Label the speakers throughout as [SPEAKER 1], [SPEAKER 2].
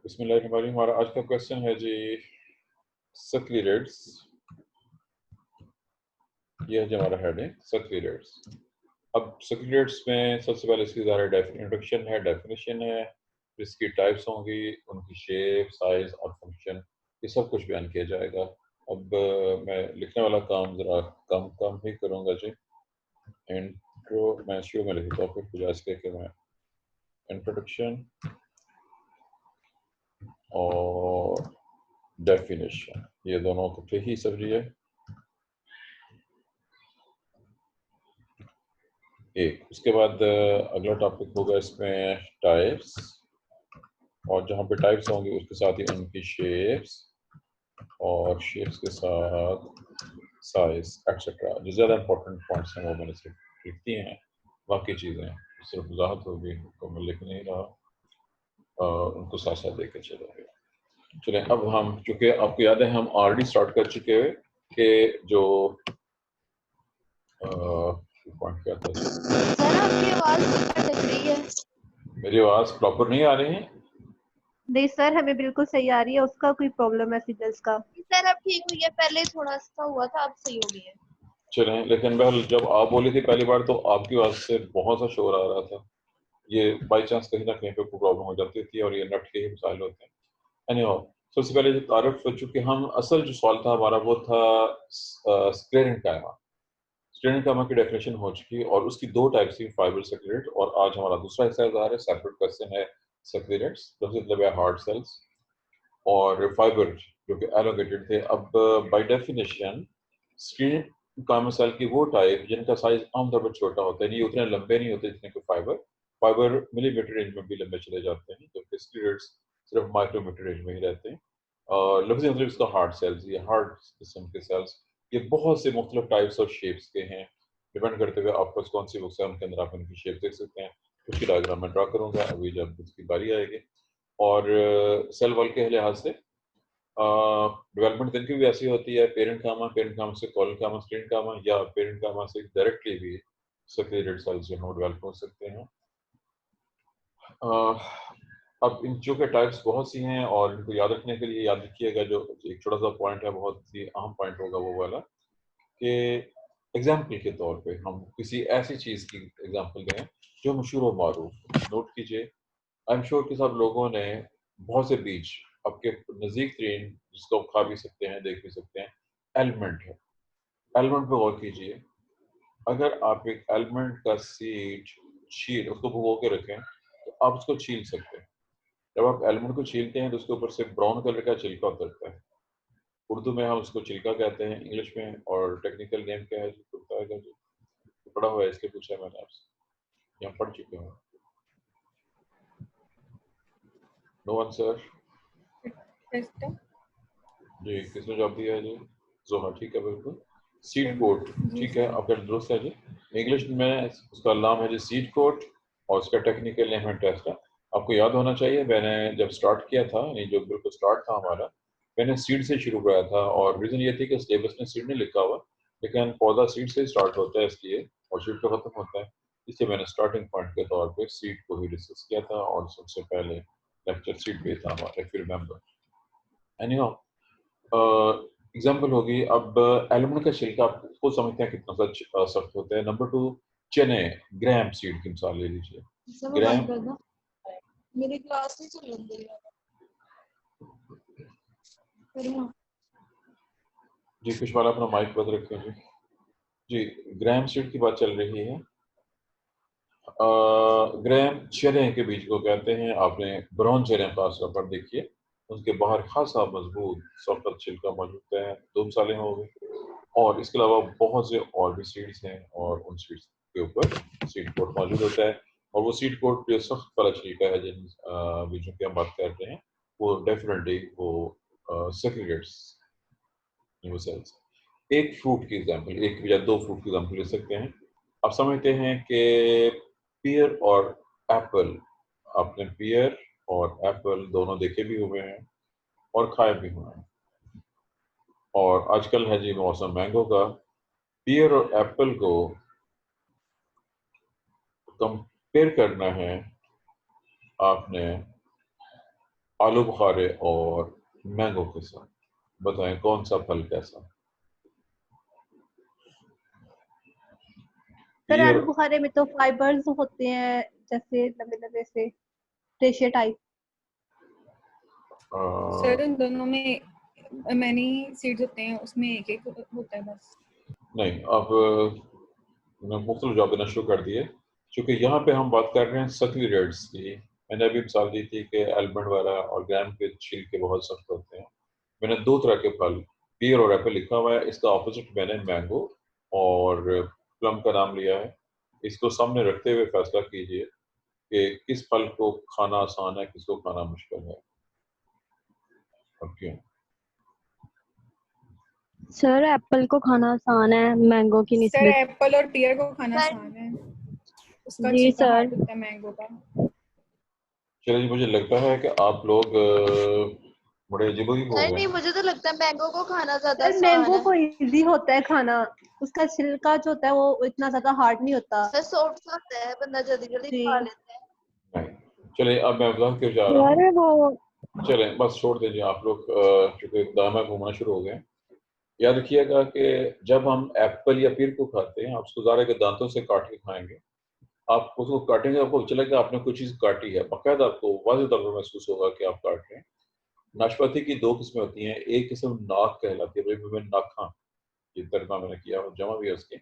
[SPEAKER 1] बिस्मिल्लाहिर्रहमानिर्रहीम। हमारा आज का क्वेश्चन है जी सक्यूलेट्स। ये है जो हमारा हेडिंग सक्यूलेट्स। अब सक्यूलेट्स में सबसे पहले इसकी ज़रा इंट्रोडक्शन है, डेफिनेशन है, इसकी टाइप्स होंगी, उनकी शेप, साइज और फंक्शन, ये सब कुछ बयान किया जाएगा। अब मैं लिखने वाला काम ज़रा कम कम ही करूँगा जी। इंट्रो मैं शुरू में लिखता हूँ, फिर गुजारिश करके मैं इंट्रोडक्शन और डेफिनेशन ये दोनों इकट्ठे ही समझिए। एक उसके बाद अगला टॉपिक होगा इसमें टाइप्स, और जहाँ पे टाइप्स होंगे उसके साथ ही उनकी शेप्स और शेप्स के साथ साइज एक्सेट्रा। जो ज़्यादा इंपॉर्टेंट पॉइंट्स हैं वो मैंने सिर्फ लिख दिए हैं, बाकी चीज़ें सिर्फ वजाहत होगी तो मैं लिख नहीं रहा, उनको साथ साथ देकर चलेंगे। चलें, अब हम चूँकि आपको याद है हम ऑलरेडी स्टार्ट कर चुके हैं कि जो पॉइंट क्या था जी,
[SPEAKER 2] सर आपकी आवाज कट रही है।
[SPEAKER 1] मेरी आवाज़ प्रॉपर नहीं आ रही है?
[SPEAKER 2] नहीं सर, हमें बिल्कुल सही आ रही है। उसका कोई प्रॉब्लम है सिग्नल्स का।
[SPEAKER 3] सर अब ठीक हुई है, पहले थोड़ा सा हुआ था, अब सही हो गई है।
[SPEAKER 1] चलें, लेकिन बहल जब आप बोली थी पहली बार तो आपकी आवाज़ से बहुत सा शोर आ रहा था। ये बाई चांस कहीं ना कहीं पे कोई प्रॉब्लम हो जाती थी और ये नेट के ही मसाइल होते हैं। एनीहाउ, सबसे पहले जो तारुफ हो चुकी, हम असल जो सवाल था हमारा वो था स्क्लेरन कायमा। स्क्लेरन कायमा की डेफिनेशन हो चुकी और उसकी दो टाइप्स थी, फाइबर सक्लेरेट, और आज हमारा दूसरा एक्सरसाइज है, सेपरेट क्वेश्चन है सक्लेरेट्स, मतलब हार्ड सेल्स और फाइबर जो कि एलोगेटेड थे। अब बाय डेफिनेशन स्क्रीन कायमा सेल की वो टाइप जिनका साइज आमतौर पर छोटा होता है, ये उतने लंबे नहीं होते जितने कि फाइबर फाइबर मिलीमीटर रेंज में भी लंबे चले जाते हैं, जबकि स्क्लेरेट्स सिर्फ माइक्रोमीटर रेंज में ही रहते हैं। लफ्ज़ी मतलब इसका हार्ड सेल्स, ये हार्ड किस्म के सेल्स, ये बहुत से मुख्तलिफ टाइप्स और शेप्स के हैं। डिपेंड करते हुए आपको कौन सी बुक्स है उनके अंदर आप इनकी शेप देख सकते हैं। उसकी डायग्राम मैं ड्रा करूँगा अभी जब उसकी बारी आएगी। और सेल वॉल के लिहाज से डेवलपमेंट इनकी भी ऐसी होती है, पेरेंट कामा से कॉलन कामा, स्क्रीन कामा, या पेरेंट कामा से डायरेक्टली भी सक्लेटेड सेल्स जो हैं डेवलप हो सकते हैं। अब इन जो के टाइप्स बहुत सी हैं और इनको याद रखने के लिए याद रखिएगा, जो एक छोटा सा पॉइंट है, बहुत ही अहम पॉइंट होगा वो वाला, कि एग्जाम्पल के तौर पे हम किसी ऐसी चीज़ की एग्जाम्पल दें जो मशहूर व मारूफ। नोट कीजिए, आई एम श्योर कि सब लोगों ने बहुत से बीज आपके नज़दीक तरीन जिसको आप खा भी सकते हैं, देख भी सकते हैं, एलिमेंट है। एलिमेंट पे गौर कीजिए, अगर आप एक एलिमेंट का सीड छील उसको भिगो के रखें तो आप उसको छील सकते हैं। जब आप एलिमेंट को छीलते हैं तो उसके ऊपर से ब्राउन कलर का छिलका उतरता है। उर्दू में हम उसको छिलका कहते हैं, इंग्लिश में और टेक्निकल नेम क्या है जी, बताएगा जी? पढ़ा हुआ है, इसलिए पूछा है मैंने आपसे, यहाँ पढ़ चुके हैं। नो आंसर जी, किसने जवाब दिया है जी? जोहा, ठीक है, बिल्कुल सीड कोट, ठीक है, आपका दुरुस्त है जी। इंग्लिश में उसका नाम है जी सीड कोट और उसका टेक्निकल नेम है टेस्टा। आपको याद होना चाहिए, मैंने जब स्टार्ट किया था, यानी जो बिल्कुल स्टार्ट था हमारा, मैंने सीड से शुरू किया था और रीज़न ये थी कि सिलेबस में सीड नहीं लिखा हुआ, लेकिन पौधा सीड से स्टार्ट होता है इसलिए, और सीड तो खत्म होता है, इसलिए मैंने स्टार्टिंग पॉइंट के तौर पर सीड को ही डिस्कस किया था और सबसे पहले लेक्चर सीड पे था हमारा, if you remember. Anyhow, example होगी। अब एलुमिनियम का छिलका आप उसको समझते हैं कितना सा सख्त होता है। नंबर 2, चने, ग्राम सीड की मिसाल ले लीजिए। ग्राम,
[SPEAKER 3] मेरी क्लास नहीं चल रही है
[SPEAKER 1] जी कुछ वाला अपना माइक बंद रखें जी। जी, ग्राम सीड की बात चल रही है। ग्राम चने के बीज को कहते हैं। आपने ब्राउन चने खास तौर पर देखिए, उसके बाहर खासा मजबूत सख्त छिलका मौजूद है। 2 मिसालें हो गई, और इसके अलावा बहुत से और भी सीड्स हैं और उन सीड्स के ऊपर सीड कोट मौजूद होता है। और वो सीड कोट जो सख्त वाला छिलका है जिन बीजों की हम बात करते हैं, वो डेफिनेटली वो सेग्रीगेट्स न्यू सेल्स। एक फ्रूट की एग्जांपल, एक या दो फ्रूट की एग्जांपल ले सकते हैं। आप समझते हैं कि पियर और एप्पल, आपने पियर और एप्पल दोनों देखे भी हुए हैं और खाए भी हुए हैं, और आजकल है जी मौसम मैंगो का। पियर और एप्पल को कंपेयर करना है आपने आलू बुखारे और मैंगो के साथ। बताएं कौन सा फल कैसा।
[SPEAKER 2] सर
[SPEAKER 1] ये
[SPEAKER 2] आलू बुखारे में तो फाइबर्स होते हैं, जैसे लंबे लंबे से रेशे टाइप।
[SPEAKER 1] आ,
[SPEAKER 4] सर इन दोनों में मैनी सीड्स होते हैं, उसमें एक एक होता है बस।
[SPEAKER 1] नहीं, अब मैंने मुख्तलिफ जवाब देना शुरू कर दिए, क्योंकि यहाँ पे हम बात कर रहे हैं सकली रेड्स की। मैंने अभी मिसाल दी थी कि आलमंड वाला और ग्राम के छिलके बहुत सख्त होते हैं। मैंने दो तरह के फल, पीयर और एप्पल लिखा हुआ है, इसका ऑपोजिट मैंने मैंगो और प्लम का नाम लिया है। इसको सामने रखते हुए फैसला कीजिए कि किस फल को खाना आसान है, किसको खाना मुश्किल है। अब क्यों?
[SPEAKER 5] सर एप्पल को खाना आसान है मैंगो की
[SPEAKER 4] सर
[SPEAKER 5] निस्बत।
[SPEAKER 4] एप्पल और पियर को खाना
[SPEAKER 3] सर
[SPEAKER 4] आसान है, उसका
[SPEAKER 5] जी
[SPEAKER 4] छिलका
[SPEAKER 5] सर।
[SPEAKER 4] हार्ड होता है मैंगो का।
[SPEAKER 1] चलिए जी, मुझे लगता है कि आप लोग बड़े अजीब हो
[SPEAKER 3] सर
[SPEAKER 1] गए
[SPEAKER 3] नहीं,
[SPEAKER 1] हैं।
[SPEAKER 3] मुझे तो लगता है मैंगो को खाना ज्यादा
[SPEAKER 2] सर
[SPEAKER 3] आसान
[SPEAKER 2] मैंगो
[SPEAKER 3] है।
[SPEAKER 2] को इजी होता है खाना, उसका छिलका जो होता है वो इतना ज्यादा हार्ड नहीं होता।
[SPEAKER 3] सर सॉफ्ट सा होता है, बंदा जल्दी जल्दी
[SPEAKER 2] जी
[SPEAKER 3] खा लेता है।
[SPEAKER 1] नहीं, चलिए अब मैं बता क्यों जा रहा हूँ।
[SPEAKER 5] यार वो
[SPEAKER 1] चलें बस छोड़ दीजिए आप लोग, चूंकि दामा घूमना शुरू हो गए। याद रखिएगा कि जब हम एप्पल या पीर को खाते हैं, आप उसको ज़ारा के दांतों से काट के खाएंगे। आप उसको काटेंगे, आपको चलेगा आपने कोई चीज़ काटी है, बाकायदा आपको वाज़ेह तौर पर महसूस होगा कि आप काट रहे हैं। नाशपाती की दो किस्में होती हैं, एक किस्म नाक कहलाती है, भाई नाखा, ये तर्जमा मैंने किया और जमा भी है उसके।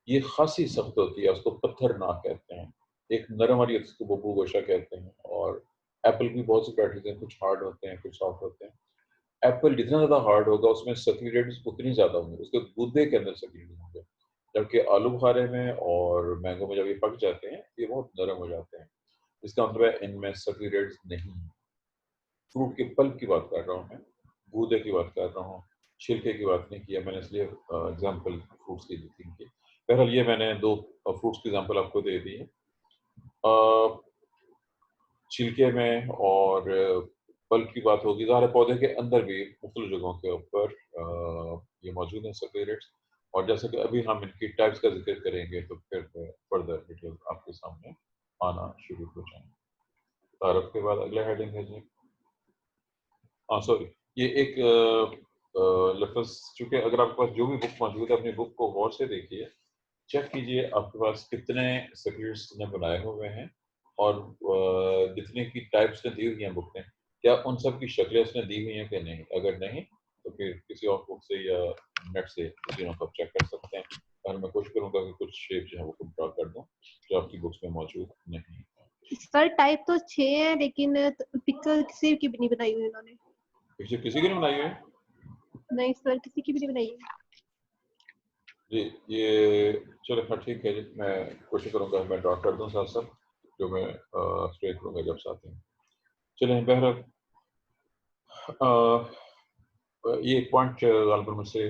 [SPEAKER 1] ये खासी सख्त होती है, उसको पत्थर नाक कहते हैं। एक नरम वाली होती है, उसको बब्बू गोशा कहते हैं। और एप्पल की बहुत सी वैराइटीज हैं, कुछ हार्ड होते हैं, कुछ सॉफ्ट होते हैं। एप्पल जितना ज़्यादा हार्ड होगा, उसमें सक्यूलेंट्स उतनी ज़्यादा होंगे, उसके गूदे के अंदर सक्यूलेंट्स होंगे। जबकि आलू बुखारे में और मैंगो में जब ये पक जाते हैं, ये बहुत नरम हो जाते हैं। इसका मतलब है इनमें सक्यूलेंट्स नहीं है। फ्रूट के पल्प की बात कर रहा हूँ मैं, गूदे की बात कर रहा हूँ, छिलके की बात नहीं किया मैंने, इसलिए एग्जाम्पल फ्रूट्स की दी थी इनकी। बहरहाल ये मैंने दो फ्रूट्स की एग्जाम्पल आपको दे दी है। छिलके में और पल्प की बात होगी, ज़ाहिर है पौधे के अंदर भी मुख्तलिफ जगहों के ऊपर ये मौजूद हैं सक्यूलेंट्स। और जैसे कि अभी हम इनकी टाइप्स का जिक्र करेंगे तो फिर फर्दर डिटेल आपके सामने आना शुरू हो जाएंगे। तारफ के बाद अगला हेडिंग है जी, हाँ सॉरी, ये एक लफ्ज़, चूँकि अगर आपके पास जो भी बुक मौजूद है, अपनी बुक को गौर से देखिए, चेक कीजिए आपके पास कितने सक्यूलेंट्स ने बनाए हुए हैं और जितने की टाइप्स ने दी हुई हैं बुक ने, क्या उन सब की शक्लें उसने दी हुई हैं कि नहीं। अगर नहीं तो फिर किसी और बुक से या नेट से किसी को आप चेक कर सकते हैं। और मैं कोशिश करूँगा कि कुछ शेप जो है वो ड्रा कर दूँ जो आपकी बुक्स में मौजूद नहीं है।
[SPEAKER 2] सर टाइप तो 6 है, लेकिन पिक्चर किसी की भी नहीं बनाई हुई उन्होंने।
[SPEAKER 1] पिक्चर किसी की नहीं बनाई हुई है
[SPEAKER 2] नहीं सर, किसी की भी नहीं बनाई है।
[SPEAKER 1] जी। ये चलो हाँ ठीक है जी, मैं कोशिश करूँगा मैं ड्रा कर दूँ साथ साथ, जो मैं स्ट्रेट करूँगा जब साथ हैं। चलें बहरहाल ये एक पॉइंट गालबन मुझसे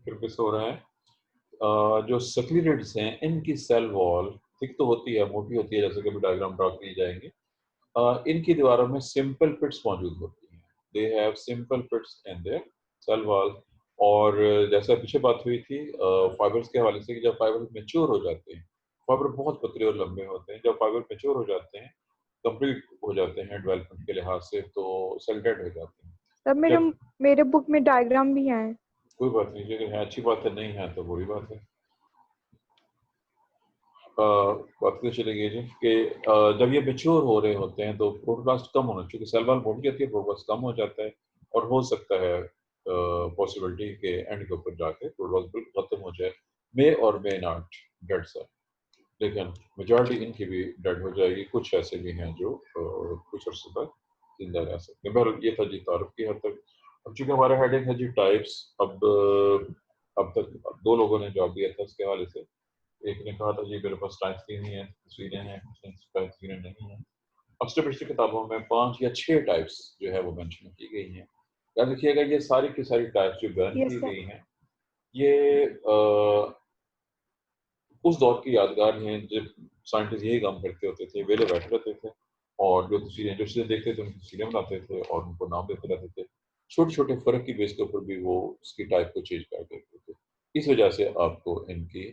[SPEAKER 1] फिर मिस हो रहा है। जो सक्यूलेंट्स हैं इनकी सेल वॉल थिक तो होती है, मोटी होती है, जैसे कि अभी डायग्राम ड्रा की जाएंगे। इनकी दीवारों में सिंपल पिट्स मौजूद होती हैं। They have simple pits in their cell wall. और जैसा पीछे बात हुई थी फाइबर्स के हवाले से कि जब फाइबर मेच्योर हो जाते हैं, फाइबर बहुत पतले और लंबे होते हैं, जब फाइबर मेच्योर हो जाते हैं, कंप्लीट हो जाते हैं डेवलपमेंट के लिहाज से, तो सेल डेड हो जाते हैं।
[SPEAKER 6] तब मेरे
[SPEAKER 1] जब
[SPEAKER 6] मेरे बुक में डायग्राम भी हैं।
[SPEAKER 1] कोई बात नहीं, लेकिन है अच्छी बात है, नहीं है तो बुरी बात है। बात तो चली गई जी कि जब ये मेच्योर हो रहे होते हैं तो प्रोटोप्लास्ट कम होना, क्योंकि सेल वॉल मोटी जाती है, प्रोटोप्लास्ट कम हो जाता है। और हो सकता है पॉसिबिलिटी के एंड के ऊपर जाके प्रोटोप्लास्ट बिल्कुल खत्म हो जाए, मे और मे नॉट डेड सेल, लेकिन मेजॉरिटी इनकी भी डेड हो जाएगी। कुछ ऐसे भी हैं जो कुछ अर्से तक जिंदा रह सकते हैं। बहरहाल ये था जी तारुफ की हद तक। अब चूंकि हमारा हेडिंग है जी टाइप्स, अब तक दो लोगों ने जवाब दिया था उसके हवाले से। एक ने कहा था जी मेरे पास टाइप्स नहीं है, तस्वीरें हैं, तस्वीरें नहीं हैं। अक्सर पिछली किताबों में 5 या 6 टाइप्स जो है वो मेंशन की गई हैं। याद रखिएगा ये सारी की सारी टाइप्स जो बयान
[SPEAKER 6] यस
[SPEAKER 1] की
[SPEAKER 6] सर।
[SPEAKER 1] गई हैं, ये उस दौर की यादगार हैं जब साइंटिस्ट यही काम करते होते थे, वेले बैठे रहते थे और जो चीज़ें देखते थे उनकी तस्वीरें बनाते थे और उनको नाम देते रहते थे। छोटे छोटे फर्क की बेस के ऊपर भी वो उसकी टाइप को चेंज कर देते थे। इस वजह से आपको इनकी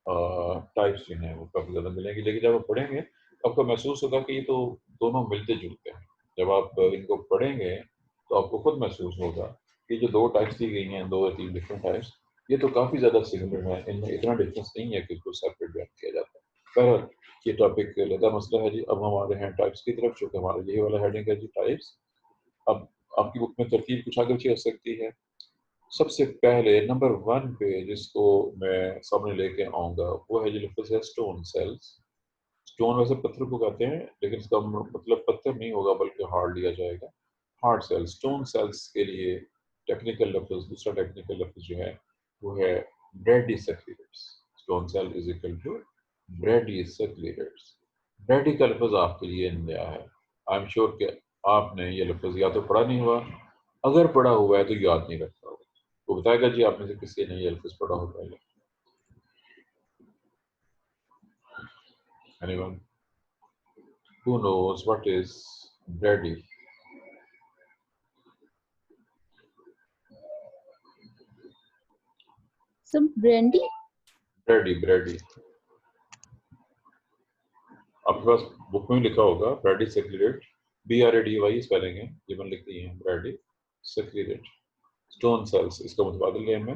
[SPEAKER 1] टाइप्स जो हैं वो काफ़ी ज़्यादा मिलेंगी, लेकिन जब आप पढ़ेंगे तो आपको महसूस होगा कि ये तो दोनों मिलते जुलते हैं। जब आप इनको पढ़ेंगे तो आपको खुद महसूस होगा कि जो दो टाइप्स दी गई हैं, 2 या 3 डिफरेंट टाइप्स, ये तो काफ़ी ज़्यादा सिमिलर है, इनमें इतना डिफरेंस नहीं है कि इसको सेपरेट बयान किया जाता है। बहरहाल ये टॉपिक लगा मसला है जी। अब हम आ रहे हैं टाइप्स की तरफ, जो कि हमारा यही वाला हेडिंग है जी, टाइप्स। अब आपकी बुक में तरतीब कुछ आगे पीछे हो सकती है। सबसे पहले नंबर 1 पे जिसको मैं सामने लेके आऊँगा वो है जी लफ्ज़ है स्टोन सेल्स। स्टोन वैसे पत्थर को कहते हैं, लेकिन इसका मतलब पत्थर नहीं होगा बल्कि हार्ड लिया जाएगा। हार्ड सेल्स, स्टोन सेल्स के लिए टेक्निकल लफ्ज़, दूसरा टेक्निकल लफ्ज़ जो है वो है brachysclereids. Stone cell is equal to brachysclereids. Brachy का लफ्ज़ आपके लिए नया है। आई एम श्योर कि आपने ये लफ्ज़ या तो पढ़ा नहीं हुआ, अगर पढ़ा हुआ है तो याद नहीं रखता होगा। तो बताएगा जी आप में से किसी ने ये लफ्ज़ पढ़ा हो पहले? Anyone who knows what is Brady?
[SPEAKER 7] Some brandy?
[SPEAKER 1] ब्रेडी आपके पास बुक में लिखा होगा ब्रेडी सेक्रेट, BRADY स्पेलिंग है, ये मैंने लिख दी है ब्रेडी सेक्रेट। स्टोन सेल्स इसका मुतबादिल नेम है।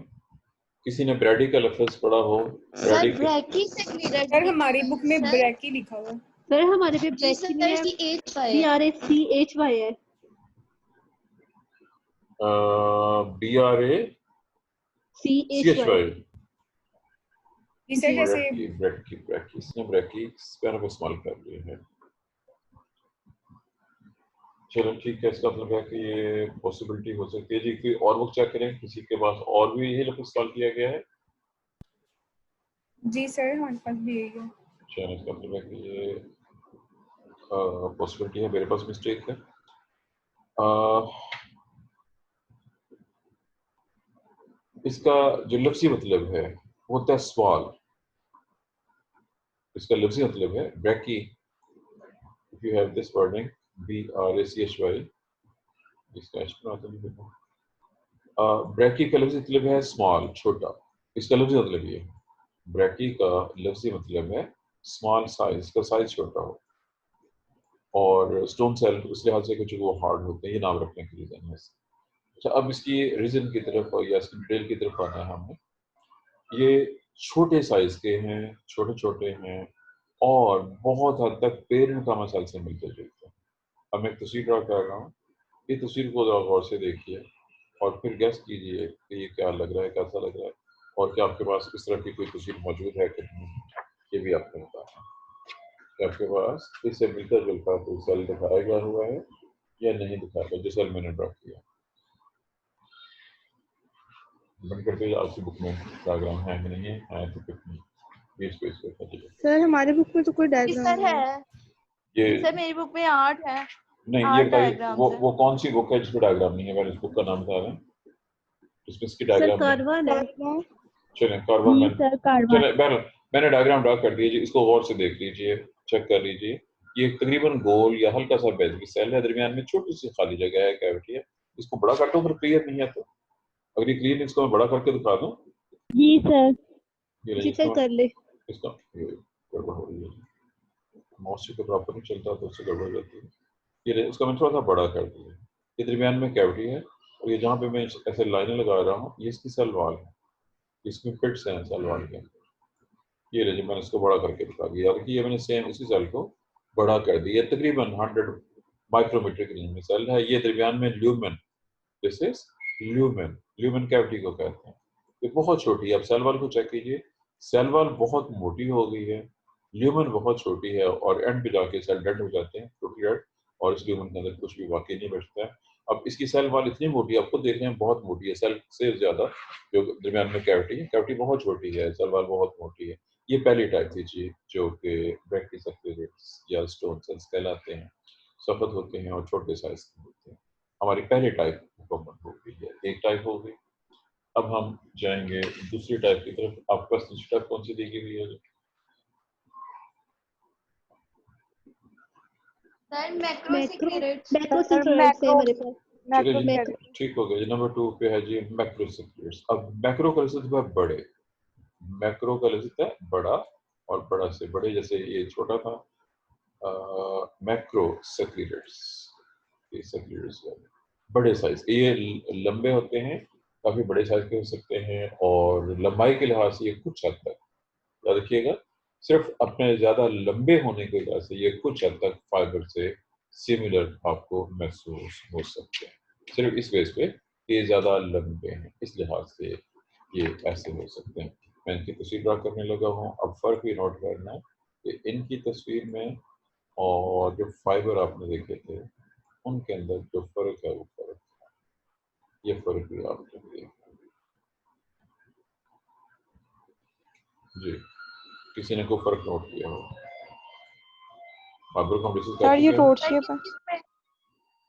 [SPEAKER 1] किसी ने ब्रेडी का लफ्ज़ पढ़ा हो?
[SPEAKER 3] सर
[SPEAKER 1] ब्रेडी
[SPEAKER 3] ब्रैकी सेक्रेट
[SPEAKER 4] सर हमारी बुक में ब्रैकी लिखा हुआ है।
[SPEAKER 2] सर हमारे पे
[SPEAKER 3] जी
[SPEAKER 2] ब्रैकी नहीं है,
[SPEAKER 3] सर
[SPEAKER 2] BRACHY है।
[SPEAKER 1] BRACHY।
[SPEAKER 4] जी सर जैसे
[SPEAKER 1] ब्रैकी इसने ब्रैकी स्पेलिंग को इस्तेमाल कर लिया है। चलो ठीक है, इसका मतलब है कि ये पॉसिबिलिटी हो सकती है जी। कोई और बुक चेक करें, किसी के पास और भी यही लफ्ज़ इस्तेमाल किया गया है?
[SPEAKER 4] जी सर हमारे पास भी यही है।
[SPEAKER 1] चलो इसका मतलब है कि ये पॉसिबिलिटी है, मेरे पास मिस्टेक है। इसका जो लफ्ज़ी मतलब है वो होता है सवाल। इसका लफ्ज़ी मतलब है brachy. If you have this wording BRACHY, इसका ब्रैकी का लफ्ज़ी मतलब है स्मॉल, छोटा। इसका लफ्ज़ी मतलब ये ब्रैकी का लफ्ज़ी मतलब है स्मॉल साइज, का साइज छोटा हो। और स्टोन सेल उस लिहाज से कुछ वो हार्ड होते हैं, ये नाम रखने के रीज़न है। अच्छा, अब इसकी रीज़न की तरफ या इसकी डिटेल की तरफ आना है हमें। ये छोटे साइज के हैं, छोटे छोटे हैं और बहुत हद तक पेरेंट का मसल से मिलते जुलते हैं। अब मैं एक तस्वीर ड्रा कर रहा हूँ, ये तस्वीर को ज़रा गौर से देखिए और फिर गेस कीजिए कि ये क्या लग रहा है, कैसा लग रहा है, और क्या आपके पास इस तरह की कोई तस्वीर मौजूद है कि नहीं, ये भी आपको बताना है कि आपके पास इससे मिलता जुलता कोई सेल दिखाया गया हुआ है या नहीं दिखाया गया, जो सेल मैंने ड्रा किया। बंद करके आपकी बुक में डायग्राम है कि नहीं है तो कितनी बीच पे इसको खींचिए।
[SPEAKER 6] सर हमारी बुक में तो कोई
[SPEAKER 3] जी
[SPEAKER 6] डायग्राम
[SPEAKER 3] सर
[SPEAKER 6] नहीं है।
[SPEAKER 3] है।
[SPEAKER 1] ये
[SPEAKER 3] जी सर मेरी बुक में 8 है।
[SPEAKER 1] नहीं, ये
[SPEAKER 3] 8
[SPEAKER 1] बताइए
[SPEAKER 3] डायग्राम्स है।
[SPEAKER 1] वो कौन सी बुक है जिसमें डायग्राम नहीं है? पहले इस बुक का नाम बता दें जिसमें इसकी
[SPEAKER 2] सर
[SPEAKER 1] डायग्राम नहीं।
[SPEAKER 2] कारवान है।
[SPEAKER 1] चलें कारवान
[SPEAKER 5] जी
[SPEAKER 1] मैंने
[SPEAKER 5] सर कारवां।
[SPEAKER 1] चलें बहरहाल मैंने डायग्राम ड्रा कर दिया जी, इसको गौर से देख लीजिए, चेक कर लीजिए। ये तकरीबन गोल या हल्का सा बेसिक सेल है, दरमियान में छोटी सी खाली जगह है, कैविटी है। इसको बड़ा करता हूँ, फिर क्लियर नहीं है तो अगर ये क्लियर, इसको मैं बड़ा करके दिखा दूँ।
[SPEAKER 5] जी सर।
[SPEAKER 1] ये
[SPEAKER 2] जी सर कर ले।
[SPEAKER 1] इसका ये गड़बड़ हो रही है, माउस से प्रॉपर नहीं चलता तो उससे गड़बड़ हो जाती है। ये इसका मैं थोड़ा सा बड़ा कर दिया। ये दरमियान में कैविटी है और ये जहाँ पे मैं ऐसे लाइनें लगा रहा हूँ ये इसकी सेल वॉल है, इसमें फिट्स हैं सेल वॉल के। ये रही, मैंने इसको बड़ा करके दिखा दिया और ये मैंने सेम इसी सेल को बड़ा कर दिया। तकरीबन 100 माइक्रोमीटर की रेंज में सेल है। ये दरमियान में lumen, this is lumen, lumen cavity को कहते हैं। ये बहुत छोटी है। अब सेल वॉल को चेक कीजिए, सेल वॉल बहुत मोटी हो गई है, ल्यूमेन बहुत छोटी है और एंड पे जाके सेल डेड हो जाते हैं, टोटली डेड, और इस ल्यूमेन के अंदर कुछ भी बाकी नहीं बचता है। अब इसकी सेल वॉल इतनी मोटी है, आपको देख रहे हैं बहुत मोटी है, सेल से ज्यादा जो दरमियान में कैविटी है, कैविटी बहुत छोटी है, सेल वॉल बहुत मोटी है। ये पहली टाइप थी जी जो कि ब्रैकीसेक्यूलेट्स या स्टोन सेल्स कहलाते हैं, सफेद होते हैं और छोटे साइज के होते हैं। हमारी पहली टाइप मुकम्मल हो गई है, एक टाइप हो गई। अब हम जाएंगे दूसरी टाइप की तरफ। आपके पास दूसरी टाइप कौन सी दी हुई है?
[SPEAKER 3] सर
[SPEAKER 2] मैक्रोसेक्यूलेट्स
[SPEAKER 3] मैक्रोसेक्रेट्स
[SPEAKER 2] है हमारे पास।
[SPEAKER 1] चलिए जी,
[SPEAKER 2] मैक्रो
[SPEAKER 1] ठीक हो गया जी। नंबर 2 पे है जी मैक्रोसेक्यूलेट्स। अब मैक्रो का लफ्ज़ है बड़े, मैक्रो का लफ्ज़ है बड़ा और बड़ा से बड़े, जैसे ये छोटा था मैक्रोसेक्यूलेट्स। ये सर्कुलेटर्स बड़े साइज के, ये लंबे होते हैं, काफी बड़े साइज के हो सकते हैं, और लंबाई के लिहाज से ये कुछ हद तक, याद रखिएगा, सिर्फ अपने ज्यादा लंबे होने की वजह से ये कुछ हद तक फाइबर से सिमिलर आपको महसूस हो सकते हैं, सिर्फ इस वजह पे कि ये ज्यादा लंबे हैं, इस लिहाज से ये ऐसे हो सकते हैं। मैं इनकी तस्वीर ड्रा करने लगा हूँ। अब फर्क भी नोट करना है कि इनकी तस्वीर में और जो फाइबर आपने देखे थे उनके अंदर जो फर्क है वो फर्क है। ये फर्क भी आप देखेंगे जी। किसी ने कोई फर्क नोट किया हो? फाइबर को डिस्कस कर
[SPEAKER 6] सर ये
[SPEAKER 1] चुके हैं?
[SPEAKER 6] रोड
[SPEAKER 3] सर
[SPEAKER 6] शेप है।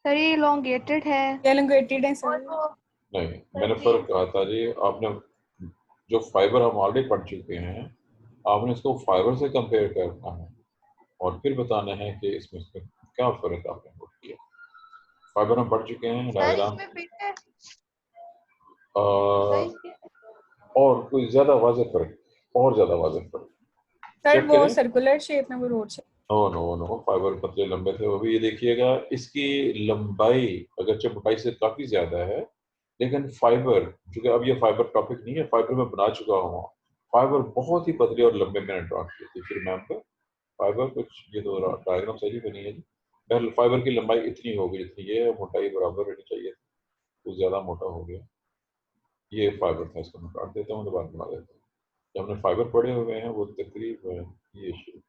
[SPEAKER 3] सर ये elongated है
[SPEAKER 4] elongated है
[SPEAKER 3] और
[SPEAKER 4] सर।
[SPEAKER 3] वो
[SPEAKER 1] नहीं, मैंने फर्क कहा था जी, आपने जो फाइबर हम ऑलरेडी पढ़ चुके हैं, आपने इसको फाइबर से कंपेयर करना है और फिर बताना है कि इसमें क्या फर्क आपने नोट किया। फाइबर हम पढ़ चुके हैं,
[SPEAKER 3] सर
[SPEAKER 1] डायग्राम,
[SPEAKER 3] इसमें फिट है
[SPEAKER 1] और
[SPEAKER 3] सर इसके
[SPEAKER 1] कोई ज्यादा वाज़ेह फर्क, और ज्यादा वाज़ेह फर्क
[SPEAKER 4] सर
[SPEAKER 1] चेक
[SPEAKER 4] वो
[SPEAKER 1] करें।
[SPEAKER 4] सर्कुलर शेप में, वो rod shape.
[SPEAKER 1] No no no, fiber पतले लंबे थे वो भी। ये देखिएगा, इसकी लंबाई अगरचे मोटाई से काफी ज्यादा है, लेकिन फाइबर, क्योंकि अब ये फाइबर टॉपिक नहीं है, फाइबर में बना चुका हूँ, फाइबर बहुत ही पतले और लंबे मैंने ड्रा किए थे फिर मैम पर फाइबर कुछ। ये तो डायग्राम सही बनी है जी। पहले फाइबर की लंबाई इतनी होगी जितनी ये, मोटाई बराबर रहनी चाहिए, तो ज्यादा मोटा हो गया। ये फाइबर था, इसको मैं काट देता हूँ, दोबारा बना देता हूँ। जब हमने फाइबर पढ़े हुए हैं वो तकरीबन ये शेप।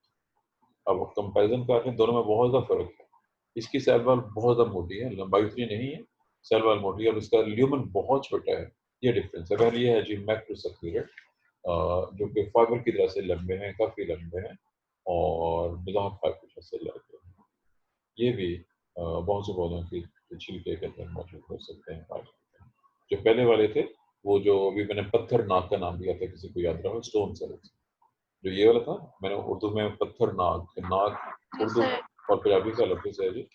[SPEAKER 1] अब कंपैरिजन कर रहे हैं, दोनों में बहुत ज़्यादा फर्क है। इसकी सेल वाल बहुत ज़्यादा मोटी है, लंबाई उतनी नहीं है, सेल वाल मोटी है, और इसका ल्यूमन बहुत छोटा है। ये डिफरेंस है। पहले ये है जी मैक्रोसर्कुलर, जो कि फाइबर की तरह से लंबे हैं, काफ़ी लंबे हैं, और निज़ाम फाइबर से लंबे हैं। ये भी बहुत से पौधों की छिलके के अंदर मौजूद हो सकते हैं। जो पहले वाले थे, वो जो अभी मैंने पत्थर नाक का नाम दिया था, किसी को याद रहा, स्टोन सेल्स। जो ये वाला था, मैंने उर्दू में पत्थर नाक, नाक
[SPEAKER 3] जी
[SPEAKER 1] उर्दू
[SPEAKER 3] सर
[SPEAKER 1] और पंजाबी का लफ्ज़ है जी।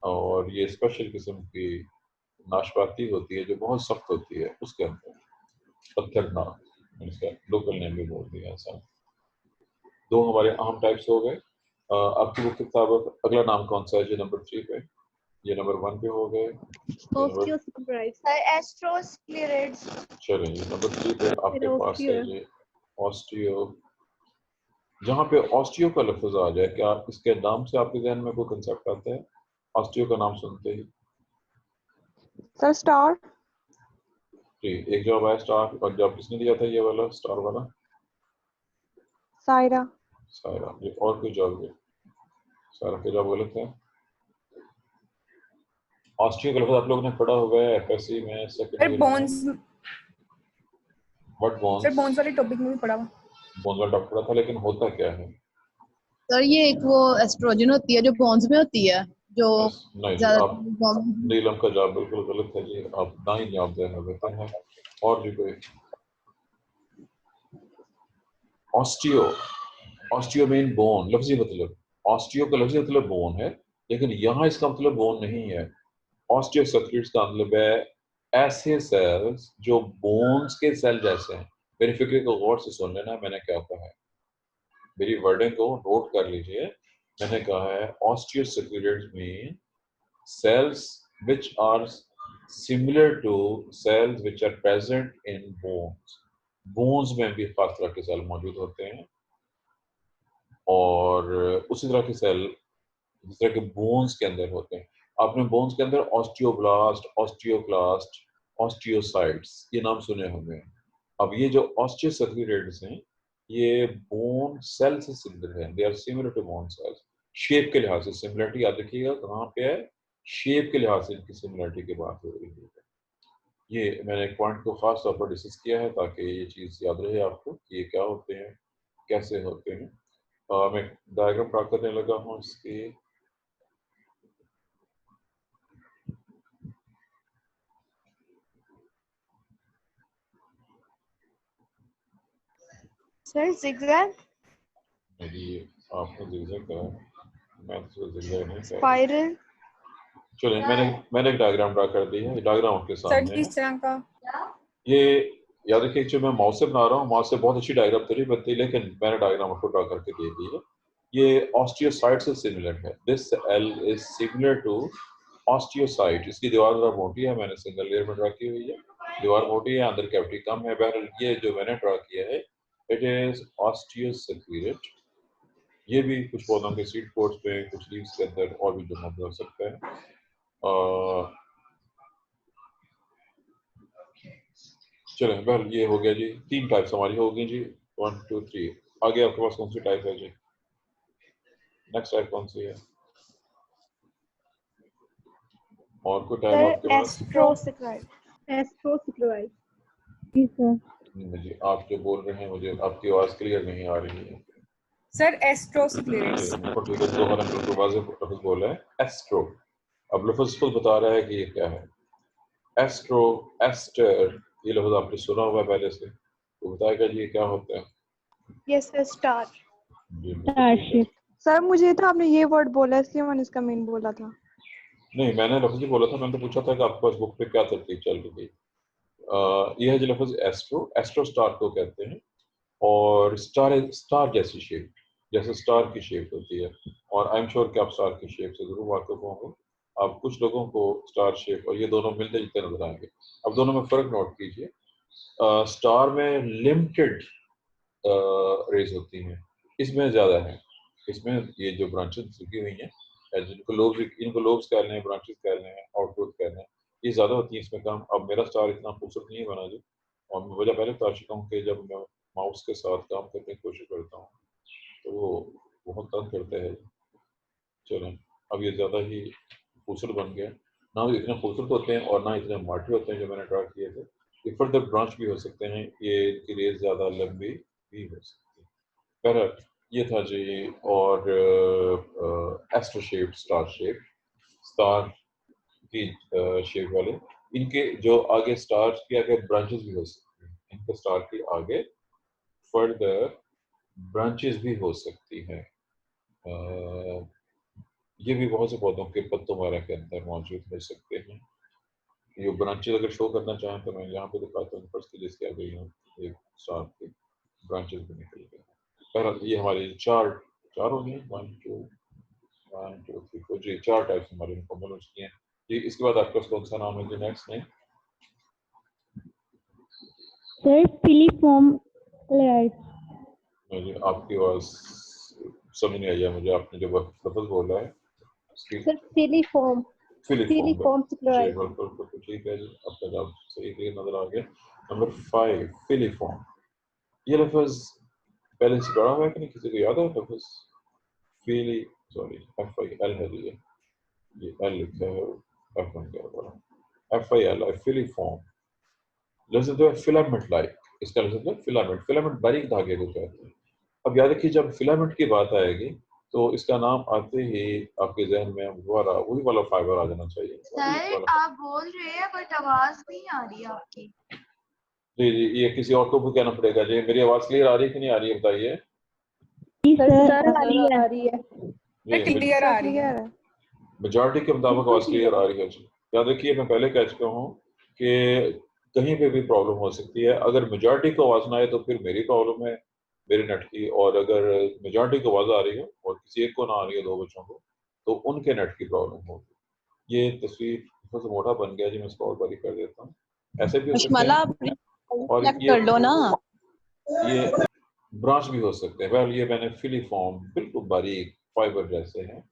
[SPEAKER 1] और ये स्पेशल किस्म की नाशपाती होती है जो बहुत सख्त होती है, उसके अंदर पत्थर नाक, मैंने इसका लोकल नेम भी बोल दिया ऐसा। दो हमारे अहम टाइप्स हो गए। आपकी बुक किताब अगला नाम कौन सा है जी? नंबर 3 पे, ये नंबर 1 पे हो गए, ये नंबर,
[SPEAKER 2] Osteosclerites.
[SPEAKER 3] सर एस्ट्रोस्क्लेरोइड्स
[SPEAKER 1] चलें ये नंबर 3 पे आपके
[SPEAKER 2] फिर
[SPEAKER 1] पास है
[SPEAKER 2] osteo.
[SPEAKER 1] जी ऑस्टियो। जहाँ पे ऑस्टियो का लफ्ज आ जाए, क्या इसके नाम से आपके जहन में कोई कंसेप्ट आता है? ऑस्टियो का नाम सुनते ही
[SPEAKER 6] सर स्टार।
[SPEAKER 1] जी एक जवाब आया स्टार, और जवाब किसने दिया था ये वाला स्टार वाला?
[SPEAKER 6] सायरा।
[SPEAKER 1] सायरा जी। और कोई जवाब है? सायरा का जवाब गलत है। ऑस्टियो का लफ्ज आप लोगों ने पढ़ा हुआ है एफएससी में, सेकंड
[SPEAKER 4] सर
[SPEAKER 1] ईयर में।
[SPEAKER 4] Bones,
[SPEAKER 1] what
[SPEAKER 4] sir
[SPEAKER 1] bones?
[SPEAKER 4] Bones वाले टॉपिक में भी पढ़ा हुआ।
[SPEAKER 1] बोन्स वाला डॉक्टर था, लेकिन होता क्या है?
[SPEAKER 7] सर ये एक वो एस्ट्रोजन होती है जो बोन्स में होती है, जो
[SPEAKER 1] नहीं जी, आप
[SPEAKER 7] ज्यादा
[SPEAKER 1] नीलम का जवाब बिल्कुल गलत है जी, आप ना ही जवाब देना बेहतर है। और जी कोई? ऑस्टियो, ऑस्टियो मीन बोन, लफ्जी मतलब, ऑस्टियो का लफ्जी मतलब बोन है, लेकिन यहाँ इसका मतलब बोन नहीं है। ऑस्टियोसर्किट्स का मतलब है ऐसे सेल्स जो बोन्स के सेल जैसे हैं। मेरी फिक्र को गौर से सुन लेना, मैंने क्या कहा है, मेरी वर्डिंग को नोट कर लीजिए। मैंने कहा है ऑस्टियोसर्किट्स mean cells which are similar to cells which are present in bones. Bones में भी खास तरह के सेल मौजूद होते हैं, और उसी तरह के सेल जिस तरह के बोन्स के अंदर होते हैं। आपने बोन्स के अंदर ऑस्टियोब्लास्ट, ऑस्टियोक्लास्ट, ऑस्टियोसाइट्स ये नाम सुने होंगे। अब ये जो ऑस्टियोसर्कुलेट्स हैं, ये बोन सेल से सिमिलर हैं, they are similar to bone cells. Shape के लिहाज से सिमिलरिटी याद रखिएगा कहाँ पे है, शेप के लिहाज से इनकी सिमिलरिटी की बात हो रही है। ये मैंने एक पॉइंट को खास तौर पर डिस्कस किया है ताकि ये चीज़ याद रहे आपको कि ये क्या होते हैं, कैसे होते हैं। मैं डायग्राम ड्रा करने लगा हूँ इसकी।
[SPEAKER 3] सर zigzag
[SPEAKER 1] मेरी आपने जिक्र करा, मैं तो जिक्र नहीं कर।
[SPEAKER 3] spiral
[SPEAKER 1] चलिए मैंने एक डायग्राम ड्रा कर दी है, डायग्राम आपके
[SPEAKER 4] सर
[SPEAKER 1] सामने है।
[SPEAKER 4] किस तरह का?
[SPEAKER 1] ये याद रखिए जो मैं माउस से बना रहा हूँ, माउस से बहुत अच्छी डायग्राम तो नहीं बनती, लेकिन मैंने डायग्राम आपको ड्रा करके दे दी है। ये ऑस्टियोसाइट से सिमिलर है। This cell is similar to osteocyte, इसकी दीवार जरा मोटी है, मैंने सिंगल लेयर में ड्रा की हुई है, दीवार मोटी है, अंदर कैविटी कम है। बहरहाल ये जो मैंने ड्रा किया है इट इज ऑस्टियोसेक्यूलेट। ये भी कुछ पौधों के सीड पोड्स पे, कुछ लीव्स के अंदर और भी जमा हो सकता है। चलें, बहरहाल ये हो गया जी, 3 टाइप्स हमारी हो गई जी, 1 2 3। आगे आपके पास कौन सी टाइप है जी? नेक्स्ट टाइप कौन सी है? और कोई टाइप आपके पास?
[SPEAKER 2] एस्ट्रोसिक्लोराइड।
[SPEAKER 5] जी सर।
[SPEAKER 1] नहीं जी, आप जो बोल रहे हैं मुझे आपकी आवाज क्लियर नहीं आ रही है।
[SPEAKER 4] सर एस्ट्रोसिक्लेरेट्स।
[SPEAKER 1] ठीक है, तो मैंने बिल्कुल वाज़ेह लफ्ज़ बोला है, एस्ट्रो। अब लफ्ज़ खुद बता रहा है कि ये क्या है। एस्ट्रो, एस्टर, ये लफ्ज़ आपने सुना हुआ है पहले से, तो बताएगा जी ये क्या होता है?
[SPEAKER 2] Yes sir, star.
[SPEAKER 1] जी बिल्कुल ठीक है।
[SPEAKER 5] स्टारशिप।
[SPEAKER 6] सर मुझे था आपने ये वर्ड बोला इसलिए मैंने इसका मीन बोला था।
[SPEAKER 1] नहीं, मैंने लफ्ज़ ही बोला था, मैंने तो पूछा था कि आपके पास बुक पे क्या तरतीब चल रही थी। ये है जो लफ्ज़ एस्ट्रो, एस्ट्रो स्टार को कहते हैं। और स्टार जैसी शेप, जैसे स्टार की शेप होती है। और आई एम श्योर कि आप स्टार की शेप से जरूर वाकिफ होंगे। आप कुछ लोगों को स्टार शेप और ये दोनों मिलते जुलते नजर आएंगे। अब दोनों में फर्क नोट कीजिए। स्टार में लिमिटेड रेज होती हैं, इसमें ज्यादा है। इसमें ये जो ब्रांचेस लगी हुई हैं, जिनको लोब्स, इनको लोब्स कह लें, ब्रांचेस कह लें, आउटग्रोथ कह लें, ये ज्यादा होती है इसमें कम। अब मेरा स्टार इतना खूबसूरत नहीं बना जी, और मैं वजह पहले बता चुका हूँ कि जब मैं माउस के साथ काम करने की कोशिश करता हूँ तो वो बहुत तंग करता है। चलें, अब ये ज़्यादा ही खूबसूरत बन गया। ना वो इतने खूबसूरत होते हैं और ना इतने माठे होते हैं जो मैंने ड्रा किए थे। ये फर्दर ब्रांच भी हो सकते हैं, ये इनकी रेस ज़्यादा लंबी भी हो सकती है। बहरहाल ये था जी। और astro shape, star shape, star की शेप वाले, इनके जो आगे स्टार के आगे ब्रांचेस भी हो सकती हैं। इनके स्टार के आगे फर्दर ब्रांचेस भी हो सकती हैं। ये भी बहुत से पौधों के पत्तों वगैरह के अंदर मौजूद हो सकते हैं। ये ब्रांचेस अगर शो करना चाहें तो मैं यहाँ पे दिखाता हूँ। फर्स्ट जिसके आगे यहाँ एक स्टार के ब्रांचेस भी निकल गए। बहरहाल ये हमारे चार हो गए, 1 2 3 4 जी, 4 टाइप्स हमारे मुकम्मल हो चुकी हैं जी। इसके बाद आपका कौन सा नाम है जी नेक्स्ट में?
[SPEAKER 5] Sir filiform sclereids.
[SPEAKER 1] मुझे आपकी आवाज समझ नहीं आई है, मुझे आपने जो लफ्ज़ बोला है उसकी
[SPEAKER 2] सर फिलीफॉर्म।
[SPEAKER 1] फिलीफॉर्म जी,
[SPEAKER 2] सिक्लोराइड।
[SPEAKER 1] बिल्कुल बिल्कुल ठीक है जी, आपका जवाब सही क्लियर नजर आ गया। Number 5 filiform. ये लफ्ज़ पहले से पढ़ा हुआ है कि नहीं, किसी को याद है लफ्ज़ फिली? सॉरी, FIL है जी, ये एल लिखा है, F1 क्या बोला, FIL फिलीफॉर्म। लफ्ज़ जो है फिलामेंट लाइक, इसका लफ्ज़ है फिलामेंट। फिलामेंट बारीक धागे को कहते हैं। अब याद रखिए जब फिलामेंट की बात आएगी तो इसका नाम आते ही आपके जहन में वही वाला फाइबर आ जाना चाहिए।
[SPEAKER 3] सर आप बोल रहे हैं बट आवाज नहीं आ रही आपकी।
[SPEAKER 1] जी जी, ये किसी और को भी कहना पड़ेगा जी। मेरी आवाज क्लियर आ रही है कि नहीं आ रही है, बताइए
[SPEAKER 5] जी
[SPEAKER 2] सर
[SPEAKER 5] सर आ रही है।
[SPEAKER 2] आ रही है।
[SPEAKER 1] जी।
[SPEAKER 4] क्लियर आ रही है।
[SPEAKER 6] क्लियर है।
[SPEAKER 1] मेजॉरिटी के मुताबिक आवाज क्लियर आ रही है जी। याद रखिए मैं पहले कह चुका हूँ कि कहीं पे भी प्रॉब्लम हो सकती है। अगर मेजॉरिटी को आवाज ना आए तो फिर मेरी प्रॉब्लम है, मेरे नेट की। और अगर मेजॉरिटी को आवाज आ रही है और किसी एक को ना आ रही है, 2 बच्चों को, तो उनके नेट की प्रॉब्लम होगी। ये तस्वीर थोड़ा सा मोटा बन गया जी, मैं इसको और बारीक कर देता हूँ। ऐसे भी हो सकते
[SPEAKER 7] मशमला
[SPEAKER 1] हैं और
[SPEAKER 7] सेलेक्ट
[SPEAKER 1] ये
[SPEAKER 7] कर लो ना।
[SPEAKER 1] ये ब्रांच भी हो सकते हैं। वेल ये मैंने फिलीफॉर्म बिल्कुल बारीक फाइबर जैसे हैं।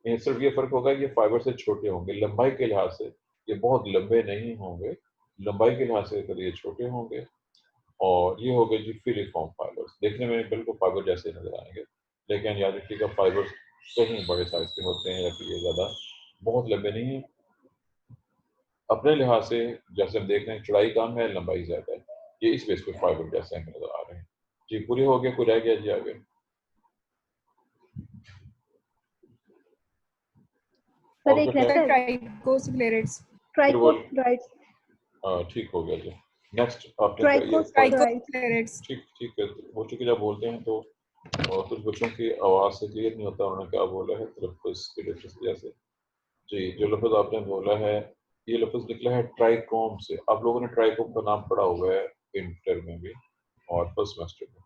[SPEAKER 1] ये सिर्फ ये फर्क होगा ये फाइबर से छोटे होंगे, लंबाई के लिहाज से ये बहुत लंबे नहीं होंगे, लंबाई के लिहाज से तो ये छोटे होंगे। और ये हो गए जी फिलीफॉर्म फाइबर्स, देखने में बिल्कुल फाइबर जैसे नजर आएंगे, लेकिन याद रखिएगा फाइबर कहीं बड़े साइज के होते हैं या फिर ये ज्यादा बहुत लंबे नहीं है। अपने लिहाज से जैसे हम देख रहे हैं चौड़ाई कम है, लंबाई ज्यादा है। ये इस बेस पे फाइबर जैसे हमें नजर आ रहे हैं जी। पूरे हो गए, कुछ रह गया जी आगे?
[SPEAKER 2] सर
[SPEAKER 1] और
[SPEAKER 2] एक
[SPEAKER 1] कुछ है?
[SPEAKER 2] रहता है
[SPEAKER 4] ट्राइकोसिक्लेरेट्स।
[SPEAKER 1] फिर वो
[SPEAKER 2] ट्राइकोस्टेरॉइड्स।
[SPEAKER 1] ठीक हो गया जी। नेक्स्ट आपने ये
[SPEAKER 2] ट्राइकोस्टेरॉइड्स।
[SPEAKER 4] ट्राइकोसिक्लेरेट्स।
[SPEAKER 1] ठीक ठीक है। वो चूंकि जब बोलते हैं तो कुछ बच्चों की आवाज़ से क्लियर नहीं होता उन्होंने क्या बोला है, तलफ़्फ़ुज़ की वजह से। जी, जो लफ्ज़ आपने बोला है ये लफ्ज़ निकला है ट्राइकोम से। आप लोगों ने ट्राइकोम का नाम पढ़ा हुआ है इंटर में भी और फर्स्ट सेमेस्टर में।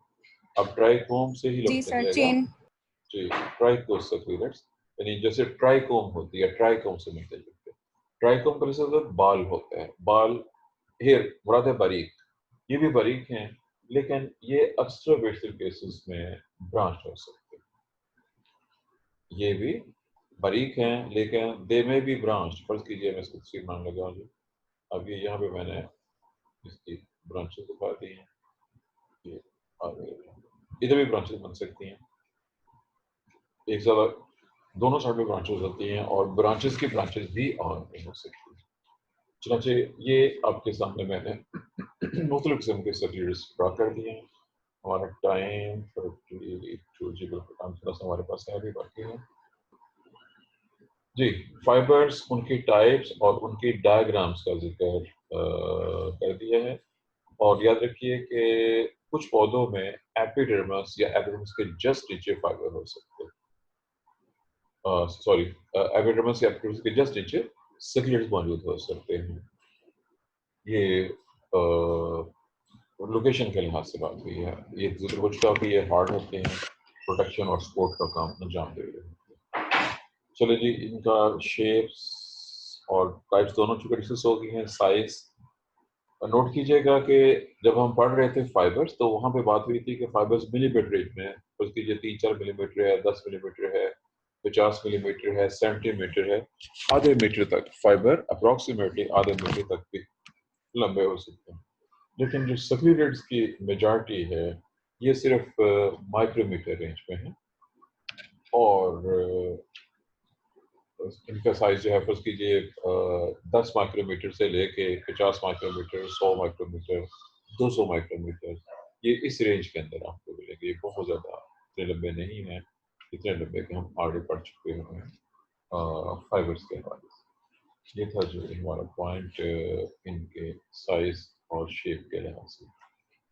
[SPEAKER 1] अब ट्राइकोम से ही
[SPEAKER 4] जी
[SPEAKER 1] लफ्ज़
[SPEAKER 4] सर,
[SPEAKER 1] निकलेगा
[SPEAKER 4] चेन।
[SPEAKER 1] जी, ट्राइकोसेक्यूलेट्स, यानी जैसे ट्राइकोम होती है, ट्राइकोम से मिलते जुलते। ट्राइकोम से बाल होते हैं, बाल, हेयर मुराद है बारीक, ये भी बारीक हैं, लेकिन ये एक्स्ट्रावेसिव केसेस में ब्रांच हो सकते हैं। ये भी बारीक हैं लेकिन दे में भी ब्रांच, फर्ज कीजिए मैं इसको तस्वीर मान लगा हूँ। अब ये यहाँ पे मैंने इसकी ब्रांचेस दिखा दी हैं, ये आगे इधर भी ब्रांचेस बन सकती हैं, एक साथ दोनों साइड में ब्रांचेस होती हैं और ब्रांचेस की ब्रांचेस भी ऑन हो सकती हैं। चनाचे ये आपके सामने मैंने मुख्तलिफ किस्म के सर्टिफिकेट्स ड्रा कर दिए हैं। हमारा टाइम थोड़ा सा हमारे पास है अभी बाकी है जी। फाइबर्स, उनकी टाइप्स और उनकी डायग्राम्स का जिक्र कर दिया है। और याद रखिए कि कुछ पौधों में एपिडर्मिस या एपिडर्मिस के जस्ट नीचे फाइबर हो सकते हैं, सॉरी एपिडर्मिस या एपिडर्मिस के जस्ट नीचे सेक्युलेट्स मौजूद हो सकते हैं। ये लोकेशन के लिहाज से बात हुई है। ये जिक्र हो चुका कि ये हार्ड होते हैं, प्रोटेक्शन और सपोर्ट का काम अंजाम दे रहे हैं। चलो जी, इनका शेप्स और टाइप्स दोनों चुके डिस्कस हो गई हैं। साइज नोट कीजिएगा कि जब हम पढ़ रहे थे फाइबर्स तो वहाँ पे बात हुई थी कि फाइबर्स मिलीमीटर रेंज में, फर्ज कीजिए 3-4 मिलीमीटर है, 10 मिलीमीटर है, 50 मिलीमीटर है, सेंटीमीटर है, आधे मीटर तक फाइबर अप्रॉक्सीमेटली आधे मीटर तक भी लंबे हो सकते हैं। लेकिन जो सेक्युलेट्स की मेजॉरिटी है ये सिर्फ माइक्रोमीटर रेंज में है और इनका साइज जो है फर्ज कीजिए 10 माइक्रोमीटर से लेके 50 माइक्रोमीटर, 100 माइक्रोमीटर, 200 माइक्रोमीटर, ये इस रेंज के अंदर आपको मिलेंगे। ये बहुत ज़्यादा इतने लंबे नहीं हैं, इतने लंबे कि हम आगे पढ़ चुके हैं फाइबर्स के हवाले से। ये था जो हमारा पॉइंट इनके साइज और शेप के लिहाज से।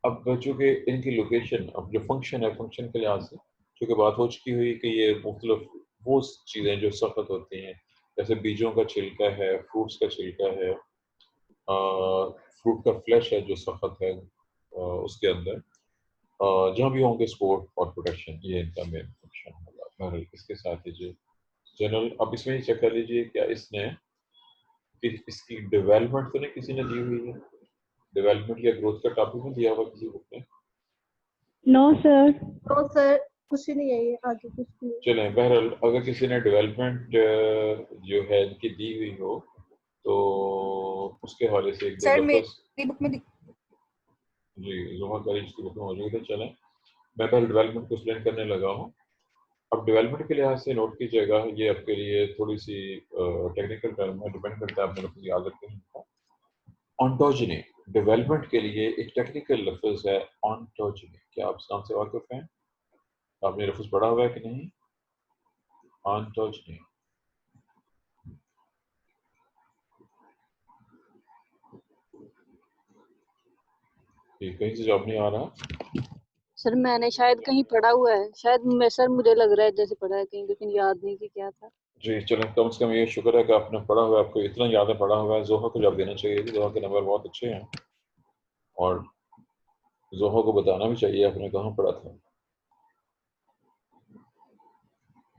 [SPEAKER 1] अब चूँकि इनकी लोकेशन, अब जो फंक्शन है, फंक्शन के लिहाज से चूँकि बात हो चुकी हुई कि ये मुख्तलिफ वो चीज़ें जो सख्त होती हैं, जैसे बीजों का छिलका है, फ्रूट्स का छिलका है, फ्रूट का फ्लैश है जो सख्त है, उसके अंदर जहाँ भी होंगे सपोर्ट और प्रोटेक्शन, ये इनका मेन फंक्शन होगा। बहरहाल इसके साथ ही जो जनरल, अब इसमें चेक कर लीजिए क्या इसने इसकी डेवलपमेंट तो नहीं किसी ने दी हुई है, डेवलपमेंट या ग्रोथ का टॉपिक में दिया हुआ किसी बुक में?
[SPEAKER 5] No sir.
[SPEAKER 2] तो सर कुछ नहीं है, ये आगे कुछ नहीं है।
[SPEAKER 1] चलें, बहरहाल अगर किसी ने डेवलपमेंट जो है इनकी दी हुई हो तो उसके हवाले से एक दो
[SPEAKER 4] सर
[SPEAKER 1] लफ्ज़
[SPEAKER 4] मेरी बुक में
[SPEAKER 1] जी जुमा कॉलेज की बुक में मौजूद है। चलें, मैं पहले डेवलपमेंट को एक्सप्लेन करने लगा हूँ। अब डेवलपमेंट के लिहाज से नोट कीजिएगा, ये आपके लिए थोड़ी सी टेक्निकल टर्म है, डिपेंड करता है, आपने लफ्ज़ याद रखें इनको। ऑन्टोजनी, डेवलपमेंट के लिए एक टेक्निकल लफ्ज़ है ऑन्टोजनी। क्या आप इस नाम से वाकिफ हैं? आपने लफ्ज़ पढ़ा हुआ है कि नहीं? ऑन्टोजनी कहीं से जवाब नहीं आ रहा।
[SPEAKER 8] सर मैंने शायद कहीं पढ़ा हुआ है, शायद मैं सर मुझे लग रहा है जैसे पढ़ा है कहीं, लेकिन याद नहीं कि क्या था।
[SPEAKER 1] जी चलें, कम से कम ये शुक्र है कि आपने पढ़ा हुआ है, आपको इतना याद है, पढ़ा हुआ है। जोहा को जवाब देना चाहिए, जोहा के नंबर बहुत अच्छे हैं और जोहा को बताना भी चाहिए आपने कहाँ पढ़ा था।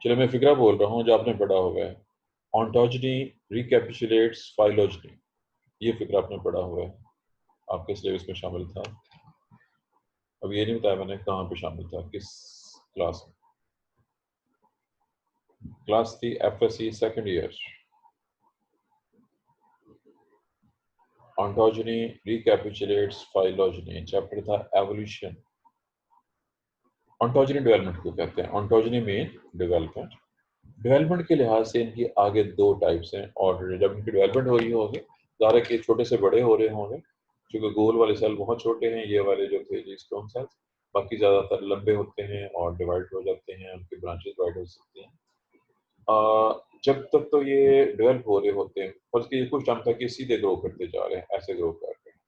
[SPEAKER 1] चलिए मैं फिक्रा बोल रहा हूँ जो आपने पढ़ा हुआ है। ऑन्टोजनी रिकैपिचुलेट्स फाइलोजनी, ये फिक्रा आपने पढ़ा हुआ है, आपके सिलेबस में शामिल था। अब ये नहीं बताया मैंने कहाँ पे शामिल था, किस क्लास में। क्लास थी FSC second year. Ontogeny recapitulates phylogeny, chapter था एवोल्यूशन। ऑन्टोजनी डेवलपमेंट को कहते हैं, ऑन्टोजनी में डेवलपमेंट। डेवलपमेंट के लिहाज से इनकी आगे दो टाइप्स हैं और जब इनकी डेवलपमेंट हो रही होगी ज़्यादा के छोटे से बड़े हो रहे होंगे, क्योंकि गोल वाले सेल बहुत छोटे हैं, ये वाले जो थे जी स्टोन सेल्स, बाकी ज़्यादातर लंबे होते हैं और डिवाइड हो जाते हैं, उनकी ब्रांचेस डिवाइड हो सकती हैं। जब तक तो ये डेवलप हो रहे होते हैं, फर्ज कीजिए कुछ टाइम तक ये सीधे ग्रो करते जा रहे हैं, ऐसे ग्रो कर रहे हैं।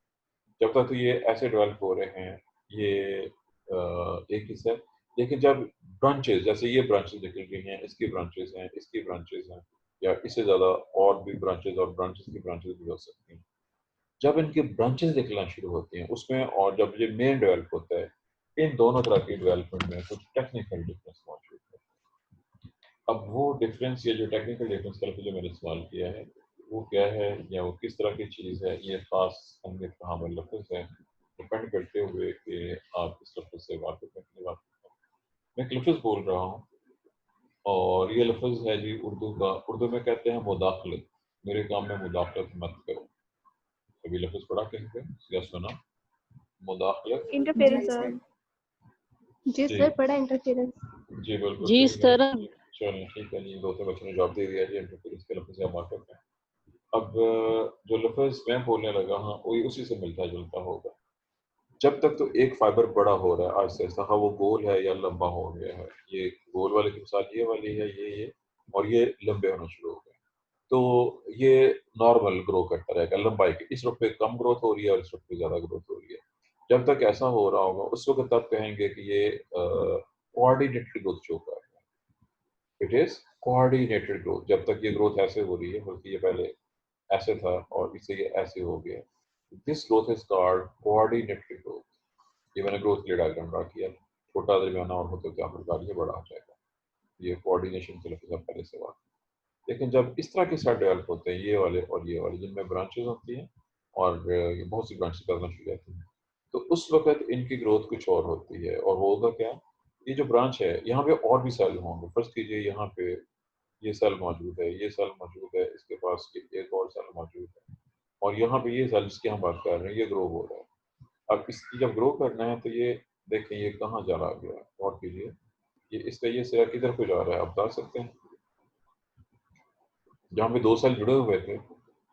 [SPEAKER 1] जब तक तो ये ऐसे डेवलप हो रहे हैं, ये एक हिस्सा। लेकिन जब ब्रांचेस, जैसे ये ब्रांचेस निकल गई हैं, इसकी ब्रांचेस हैं, इसकी ब्रांचेस हैं, या इससे ज़्यादा और भी ब्रांचेस और ब्रांचेस की ब्रांचेस भी हो सकती हैं। जब इनकी ब्रांचेस निकलना शुरू होती हैं उसमें, और जब ये मेन डेवलप होता है, इन दोनों तरह की डेवलपमेंट में कुछ टेक्निकल डिफरेंस मौजूद है। अब वो डिफरेंस, ये जो टेक्निकल डिफरेंस का लफ्ज़ जो मैंने इस्तेमाल किया है, वो क्या है या वो किस तरह की चीज़ है, ये ख़ास अहमियत कहाँ पर लफ्ज़ है, डिपेंड करते हुए कि आप इस लफ्ज़ से वाक़िफ़ हैं कि नहीं वाक़िफ़ हैं। मैं एक लफ्ज़ बोल रहा हूँ और ये लफ्ज़ है जी उर्दू का, उर्दू में कहते हैं मुदाखलत। मेरे काम में मुदाखलत मत करो। कभी लफ्ज़ पढ़ा कहीं पे या सुना? मुदाखलत?
[SPEAKER 2] इंटरफेरेंस
[SPEAKER 4] जी
[SPEAKER 2] सर।
[SPEAKER 4] सर।
[SPEAKER 2] जी
[SPEAKER 1] जी।
[SPEAKER 2] सर, पढ़ा इंटरफेरेंस।
[SPEAKER 1] जी, बिल्कुल
[SPEAKER 8] जी
[SPEAKER 1] सही है।
[SPEAKER 8] सर।
[SPEAKER 1] चलें ठीक है जी, 2-3 बच्चों ने जवाब दे दिया जी, इंटरफेरेंस के लफ्ज़ से आप वाक़िफ़ हैं। अब जो लफ्ज़ मैं बोलने लगा हाँ, वही उसी से मिलता-जुलता होगा। जब तक तो एक फाइबर बड़ा हो रहा है आहिस्ता-आहिस्ता, हाँ वो गोल है या लंबा हो गया है। ये गोल वाले की मिसाल ये वाली है, ये और ये लंबे होना शुरू हो गए। तो ये नॉर्मल ग्रो करता रहेगा लंबाई की। इस रुख पे कम ग्रोथ हो रही है और इस रुख पे ज़्यादा ग्रोथ हो रही है। जब तक ऐसा हो रहा होगा, उस वक़्त आप कहेंगे कि ये कोऑर्डिनेटेड ग्रोथ शो कर रहा है। It is coordinated growth. जब तक ये ग्रोथ ऐसे हो रही है, बल्कि ये पहले ऐसे था और इससे ये ऐसे हो गया। This growth is called coordinated growth. ये मैंने ग्रोथ के लिए डायग्राम ड्रा किया। छोटा दरमियाना और होते-होते आखिरकार ये बड़ा हो जाएगा। ये कोऑर्डिनेशन के लफ्ज़ आप पहले से वाक़िफ़। लेकिन जब इस तरह के सेल डेवलप होते हैं, ये वाले और ये वाले, जिनमें ब्रांचेज़ होती हैं और ये बहुत सी ब्रांचेज़ करना शुरू हो जाती हैं, तो उस वक़्त इनकी ग्रोथ कुछ और होती है और होगा क्या? ये जो ब्रांच है, यहाँ पे और भी सेल होंगे। फ़र्ज़ कीजिए यहाँ पे ये सेल मौजूद है, ये सेल मौजूद है, इसके पास ये एक और सेल मौजूद है और यहाँ पे ये सेल जिसकी हम बात कर रहे हैं, ये ग्रो हो रहा है। अब इसकी जब ग्रो करना है तो ये देखें ये कहाँ जा रहा गया? गौर कीजिए, ये इसका ये सिरा किधर को जा रहा है? आप बता सकते हैं? जहाँ पे 2 सेल जुड़े हुए थे,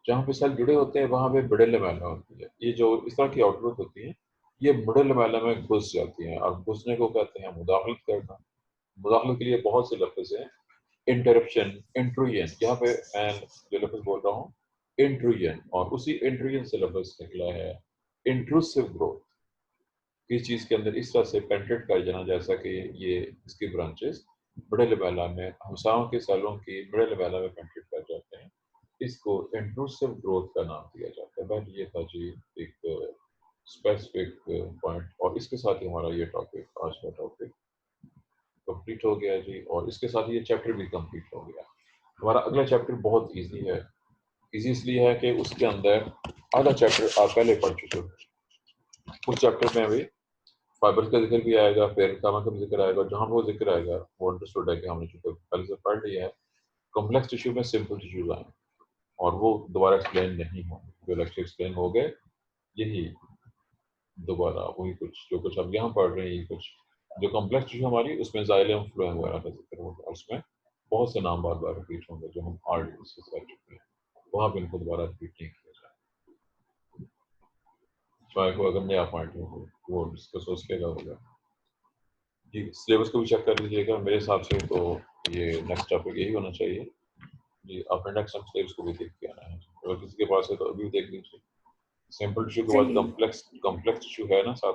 [SPEAKER 1] जहाँ पे सेल जुड़े होते हैं वहाँ पे मिडल लैमेला होती है। ये जो इस तरह की आउटग्रोथ होती है, ये मिडल लैमेला में घुस जाती हैं और घुसने को कहते हैं मुदाखलत करना। मुदाखलत के लिए बहुत से लफ्ज़ हैं, इंटरप्शन, इंट्रूजन, यहाँ पे मैं जो लफ्ज़ बोल रहा हूँ, इंट्रूजन और उसी इंट्रूजन से लफ्ज़ निकला है इंट्रूसिव ग्रोथ। किसी चीज़ के अंदर इस तरह से पेनिट्रेट कर जाना जैसा कि ये इसकी ब्रांचेस मिडल लैमेला में हंसाओं के सेलों की मिडल लैमेला में पेनिट्रेट कर जाते हैं। इसको इंट्रूसिव ग्रोथ का नाम दिया जाता है। बट ये था जी एक स्पेसिफिक पॉइंट और इसके साथ ही हमारा ये टॉपिक, आज का टॉपिक कंप्लीट हो गया जी और इसके साथ ये चैप्टर भी कंप्लीट हो गया। हमारा अगला चैप्टर बहुत ईज़ी है। ईज़ी इसलिए है कि उसके अंदर आधा चैप्टर आप पहले पढ़ चुके हो। उस चैप्टर में भी फाइबर्स का ज़िक्र भी आएगा, फिर गामा का भी ज़िक्र आएगा। जहाँ वो ज़िक्र आएगा, वो अंडरस्टूड है कि हमने चूँकि पहले से पढ़ लिया है। कॉम्प्लेक्स टिश्यू में सिंपल टिश्यूज़ आएँ और वो दोबारा एक्सप्लेन नहीं होंगे। जो लेक्चर एक्सप्लेन हो गए, यही दोबारा वही कुछ जो कुछ अब यहाँ पढ़ रहे हैं, यही कुछ जो कॉम्प्लेक्स टिश्यू हमारी उसमें जाइलम, फ्लोएम वगैरह का ज़िक्र होगा और उसमें बहुत से नाम बार-बार रिपीट होंगे जो हम ऑलरेडी डिस्कस कर चुके हैं। वहाँ पे इनको दोबारा रिपीट नहीं किया जाए। चाहे को अगर नया पॉइंट हो, वो डिस्कस उसके का होगा। जी, सिलेबस को भी चेक कर लीजिएगा। मेरे हिसाब से तो ये नेक्स्ट टॉपिक यही होना चाहिए। जी, अपने नेक्स्ट सिलेबस को भी देख के आना है। अगर किसी के पास है तो अभी देख लीजिए। सिंपल टिश्यू के बाद
[SPEAKER 4] चलिए।
[SPEAKER 1] कॉम्प्लेक्स टिश्यू है ना साथ?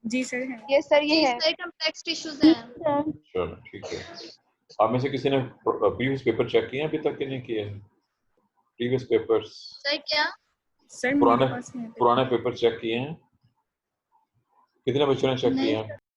[SPEAKER 4] जी सर है।
[SPEAKER 2] यस सर, ये
[SPEAKER 3] जी
[SPEAKER 2] है।
[SPEAKER 3] सर, कॉम्प्लेक्स टिश्यूज हैं।
[SPEAKER 5] सर
[SPEAKER 1] चलो ठीक है। आप में से किसी ने प्रीवियस पेपर चेक किए हैं अभी तक कि नहीं किए हैं? प्रीवियस पेपर्स,
[SPEAKER 3] सर क्या?
[SPEAKER 4] सर मेरे
[SPEAKER 1] पुराने
[SPEAKER 4] पास है
[SPEAKER 1] पुराने पेपर चेक किए हैं? कितने बच्चों ने चेक किए
[SPEAKER 3] नहीं
[SPEAKER 1] हैं?